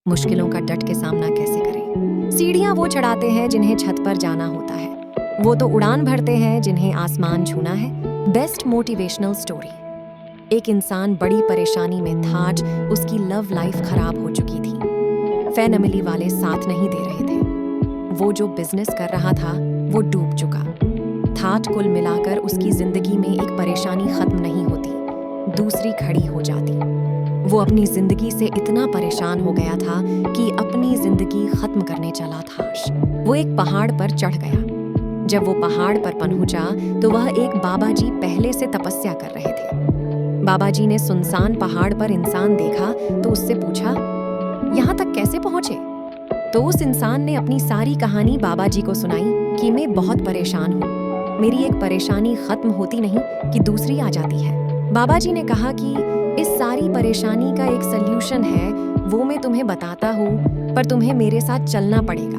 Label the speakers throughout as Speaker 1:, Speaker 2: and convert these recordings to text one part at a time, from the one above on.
Speaker 1: मुश्किलों का डट के सामना कैसे करें। सीढ़ियां वो चढ़ाते हैं जिन्हें छत पर जाना होता है, वो तो उड़ान भरते हैं जिन्हें आसमान छूना है। Best motivational story. एक इंसान बड़ी परेशानी में था। आज उसकी लव लाइफ खराब हो चुकी थी। फैमिली वाले साथ नहीं दे रहे थे। वो जो बिजनेस कर रहा था वो डूब चुका था। कुल मिलाकर उसकी जिंदगी में एक परेशानी खत्म नहीं होती, दूसरी खड़ी हो जाती। वो अपनी जिंदगी से इतना परेशान हो गया था कि अपनी जिंदगी खत्म करने चला था। वो एक पहाड़ पर चढ़ गया। जब वो पहाड़ पर पहुंचा तो वह एक बाबा जी पहले से तपस्या कर रहे थे। बाबा जी ने सुनसान पहाड़ पर इंसान देखा तो उससे पूछा, यहाँ तक कैसे पहुंचे? तो उस इंसान ने अपनी सारी कहानी बाबा जी को सुनाई कि मैं बहुत परेशान हूँ, मेरी एक परेशानी खत्म होती नहीं कि दूसरी आ जाती है। बाबा जी ने कहा कि इस सारी परेशानी का एक सल्यूशन है, वो मैं तुम्हें बताता हूँ, पर तुम्हें मेरे साथ चलना पड़ेगा।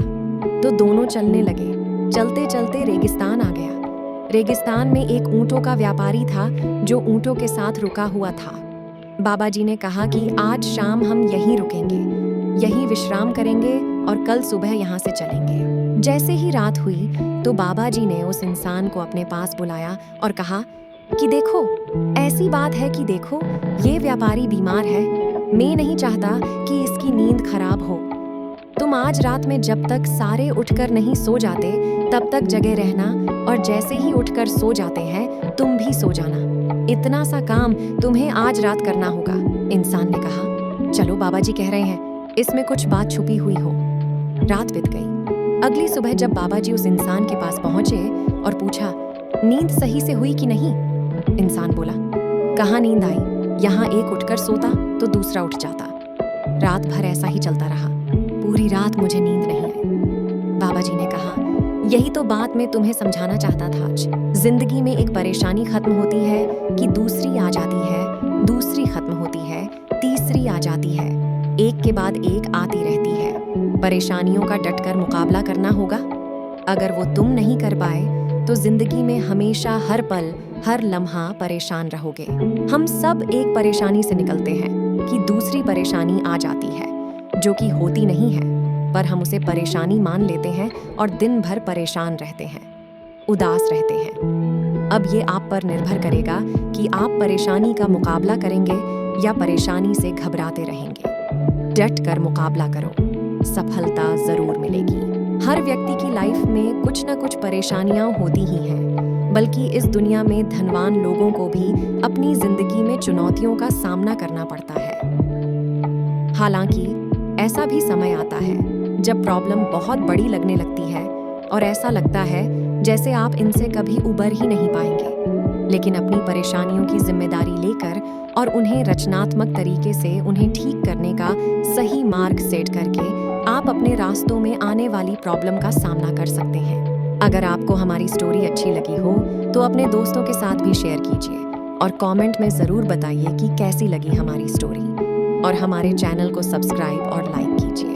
Speaker 1: तो दोनों चलने लगे। चलते चलते रेगिस्तान आ गया। रेगिस्तान में एक ऊंटों का व्यापारी था जो ऊंटों के साथ रुका हुआ था। बाबा जी ने कहा कि आज शाम हम यहीं रुकेंगे, यहीं विश्राम करेंगे और कल सुबह यहाँ से चलेंगे। जैसे ही रात हुई तो बाबा जी ने उस इंसान को अपने पास बुलाया और कहा कि देखो, ऐसी बात है कि देखो, ये व्यापारी बीमार है। मैं नहीं चाहता कि इसकी नींद खराब हो। तुम आज रात में जब तक सारे उठकर नहीं सो जाते तब तक जगे रहना, और जैसे ही उठकर सो जाते हैं तुम भी सो जाना। इतना सा काम तुम्हें आज रात करना होगा। इंसान ने कहा, चलो बाबा जी कह रहे हैं, इसमें कुछ बात छुपी हुई हो। रात बीत गई। अगली सुबह जब बाबा जी उस इंसान के पास पहुंचे और पूछा, नींद सही से हुई कि नहीं? इंसान बोला, कहाँ नींद आई, यहाँ एक उठकर सोता तो दूसरा उठ जाता। रात भर ऐसा ही चलता रहा, पूरी रात मुझे नींद नहीं आई। बाबा जी ने कहा, यही तो बात मैं तुम्हें समझाना चाहता था आज। जिंदगी में एक परेशानी खत्म होती है कि दूसरी आ जाती है, दूसरी खत्म होती है, तीसरी आ जाती है, एक के बाद एक आती रहती है। परेशानियों का डटकर मुकाबला करना होगा। अगर वो तुम नहीं कर पाए तो जिंदगी में हमेशा हर पल हर लम्हा परेशान रहोगे। हम सब एक परेशानी से निकलते हैं कि दूसरी परेशानी आ जाती है जो कि होती नहीं है, पर हम उसे परेशानी मान लेते हैं और दिन भर परेशान रहते हैं, उदास रहते हैं। अब ये आप पर निर्भर करेगा कि आप परेशानी का मुकाबला करेंगे या परेशानी से घबराते रहेंगे। डट कर मुकाबला करो, सफलता जरूर मिलेगी। हर व्यक्ति की लाइफ में कुछ ना कुछ परेशानियां होती ही हैं, बल्कि इस दुनिया में धनवान लोगों को भी अपनी जिंदगी में चुनौतियों का सामना करना पड़ता है। हालांकि ऐसा भी समय आता है जब प्रॉब्लम बहुत बड़ी लगने लगती है और ऐसा लगता है जैसे आप इनसे कभी उबर ही नहीं पाएंगे। लेकिन अपनी परेशानियों की जिम्मेदारी लेकर और उन्हें रचनात्मक तरीके से उन्हें ठीक करने का सही मार्ग सेट करके आप अपने रास्तों में आने वाली प्रॉब्लम का सामना कर सकते हैं। अगर आपको हमारी स्टोरी अच्छी लगी हो तो अपने दोस्तों के साथ भी शेयर कीजिए और कमेंट में ज़रूर बताइए कि कैसी लगी हमारी स्टोरी, और हमारे चैनल को सब्सक्राइब और लाइक कीजिए।